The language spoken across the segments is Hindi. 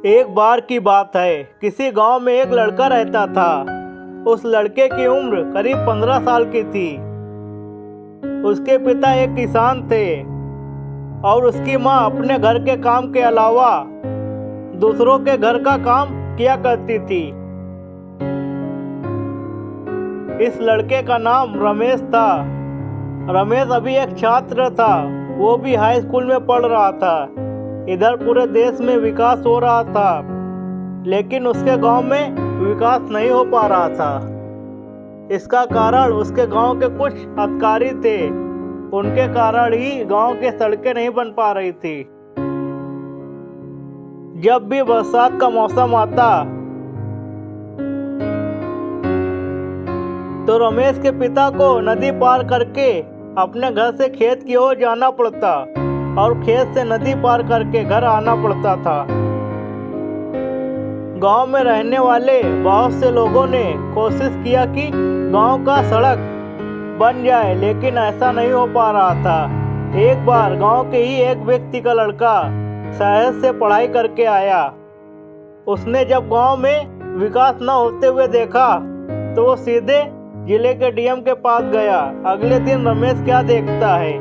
एक बार की बात है, किसी गांव में एक लड़का रहता था। उस लड़के की उम्र करीब 15 साल की थी। उसके पिता एक किसान थे और उसकी माँ अपने घर के काम के अलावा दूसरों के घर का काम किया करती थी। इस लड़के का नाम रमेश था। रमेश अभी एक छात्र था, वो भी हाई स्कूल में पढ़ रहा था। इधर पूरे देश में विकास हो रहा था, लेकिन उसके गांव में विकास नहीं हो पा रहा था। इसका कारण उसके गांव के कुछ अधिकारी थे, उनके कारण ही गांव के सड़कें नहीं बन पा रही थी। जब भी बरसात का मौसम आता तो रमेश के पिता को नदी पार करके अपने घर से खेत की ओर जाना पड़ता और खेत से नदी पार करके घर आना पड़ता था। गांव में रहने वाले बहुत से लोगों ने कोशिश किया कि गांव का सड़क बन जाए, लेकिन ऐसा नहीं हो पा रहा था। एक बार गांव के ही एक व्यक्ति का लड़का शहर से पढ़ाई करके आया। उसने जब गांव में विकास न होते हुए देखा तो वो सीधे जिले के डीएम के पास गया। अगले दिन रमेश क्या देखता है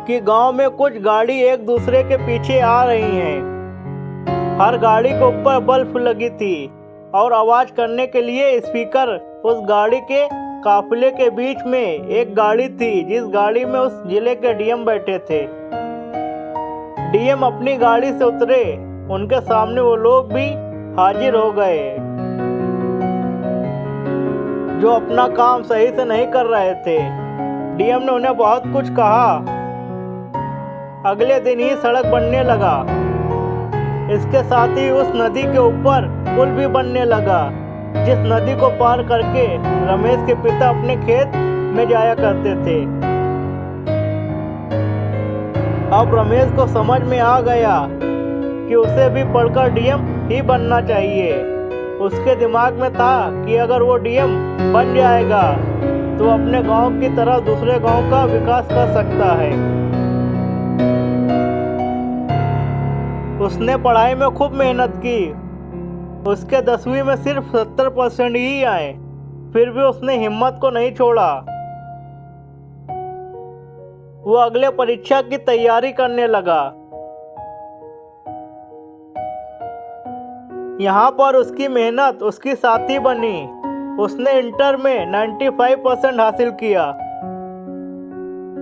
कि गांव में कुछ गाड़ी एक दूसरे के पीछे आ रही हैं। हर गाड़ी के ऊपर बल्ब लगी थी और आवाज करने के लिए स्पीकर। उस गाड़ी के काफिले के बीच में एक गाड़ी थी, जिस गाड़ी में उस जिले के डीएम बैठे थे। डीएम अपनी गाड़ी से उतरे, उनके सामने वो लोग भी हाजिर हो गए जो अपना काम सही से नहीं कर रहे थे। डीएम ने उन्हें बहुत कुछ कहा। अगले दिन ही सड़क बनने लगा। इसके साथ ही उस नदी के ऊपर पुल भी बनने लगा, जिस नदी को पार करके रमेश के पिता अपने खेत में जाया करते थे। अब रमेश को समझ में आ गया कि उसे भी पढ़कर डीएम ही बनना चाहिए। उसके दिमाग में था कि अगर वो डीएम बन जाएगा तो अपने गांव की तरह दूसरे गांव का विकास कर सकता है। उसने पढ़ाई में खूब मेहनत की। उसके 10वीं में सिर्फ 70% ही आए, फिर भी उसने हिम्मत को नहीं छोड़ा। वो अगले परीक्षा की तैयारी करने लगा। यहाँ पर उसकी मेहनत उसकी साथी बनी। उसने इंटर में 95% हासिल किया।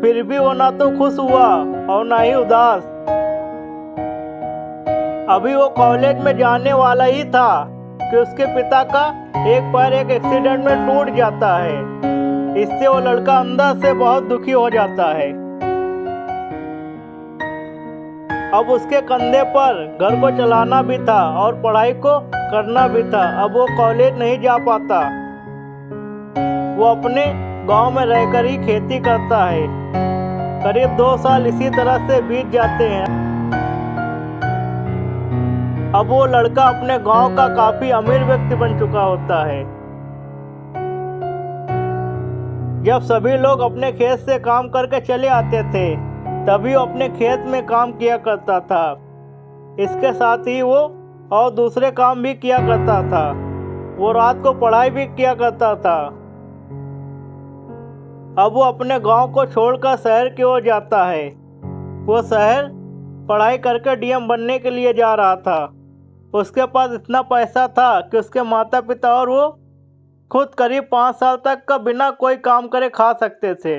फिर भी वो ना तो खुश हुआ और ना ही उदास। अभी वो कॉलेज में जाने वाला ही था कि उसके पिता का एक पैर एक एक्सीडेंट में टूट जाता है। इससे वो लड़का अंदर से बहुत दुखी हो जाता है। अब उसके कंधे पर घर को चलाना भी था और पढ़ाई को करना भी था। अब वो कॉलेज नहीं जा पाता। वो अपने गांव में रहकर ही खेती करता है। करीब 2 साल इसी तरह से बीत जाते हैं। अब वो लड़का अपने गांव का काफी अमीर व्यक्ति बन चुका होता है। जब सभी लोग अपने खेत से काम करके चले आते थे, तभी वो अपने खेत में काम किया करता था। इसके साथ ही वो और दूसरे काम भी किया करता था। वो रात को पढ़ाई भी किया करता था। अब वो अपने गांव को छोड़कर शहर की ओर जाता है। वो शहर पढ़ाई करके डीएम बनने के लिए जा रहा था। उसके पास इतना पैसा था कि उसके माता पिता और वो खुद करीब 5 साल तक का बिना कोई काम करे खा सकते थे।